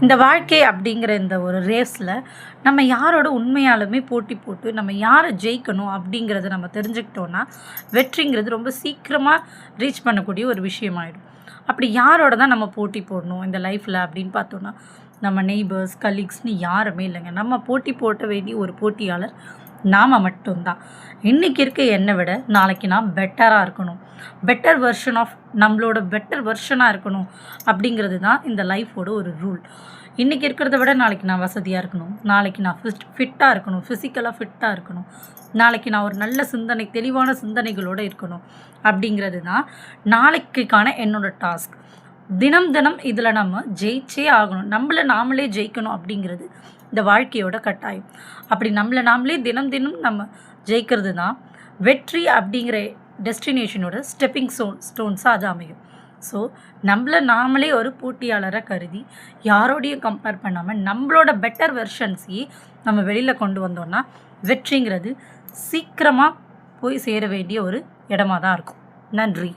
இந்த வாழ்க்கை அப்படிங்கிற இந்த ஒரு ரேஸில் நம்ம யாரோட உண்மையாலுமே போட்டி போட்டு நம்ம யாரை ஜெயிக்கணும் அப்படிங்கிறத நம்ம தெரிஞ்சுக்கிட்டோன்னா வெற்றிங்கிறது ரொம்ப சீக்கிரமாக ரீச் பண்ணக்கூடிய ஒரு விஷயமாயிடும். அப்படி யாரோட தான் நம்ம போட்டி போடணும் இந்த லைஃப்பில் அப்படின்னு பார்த்தோன்னா, நம்ம நெய்பர்ஸ் கலீக்ஸ்னு யாருமே இல்லைங்க. நம்ம போட்டி போட்ட வேண்டிய ஒரு போட்டியாளர் நாம் மட்டும்தான். இன்றைக்கி இருக்க என்னை விட நாளைக்கு நான் பெட்டராக இருக்கணும், பெட்டர் வெர்ஷன் ஆஃப் நம்மளோட பெட்டர் வெர்ஷனாக இருக்கணும் அப்படிங்கிறது தான் இந்த லைஃபோட ஒரு ரூல். இன்றைக்கி இருக்கிறத விட நாளைக்கு நான் வசதியாக இருக்கணும், நாளைக்கு நான் ஃபிட்டாக இருக்கணும், ஃபிசிக்கலாக ஃபிட்டாக இருக்கணும், நாளைக்கு நான் ஒரு நல்ல சிந்தனை தெளிவான சிந்தனைகளோடு இருக்கணும் அப்படிங்கிறது தான் நாளைக்குக்கான என்னோடய டாஸ்க். தினம் தினம் இதில் நம்ம ஜெயிச்சே ஆகணும், நம்மளை நாமளே ஜெயிக்கணும் அப்படிங்கிறது இந்த வாழ்க்கையோட கட்டாயம். அப்படி நம்மளை நாமளே தினம் தினம் நம்ம ஜெயிக்கிறது தான் வெற்றி அப்படிங்கிற டெஸ்டினேஷனோட ஸ்டெப்பிங் ஸ்டோன்ஸாக அது அமையும். ஸோ நம்மளை நாமளே ஒரு போட்டியாளராக கருதி யாரோடையும் கம்பேர் பண்ணாமல் நம்மளோட பெட்டர் வெர்ஷன்ஸையே நம்ம வெளியில் கொண்டு வந்தோன்னா வெற்றிங்கிறது சீக்கிரமாக போய் சேர வேண்டிய ஒரு இடமா தான் இருக்கும். நன்றி.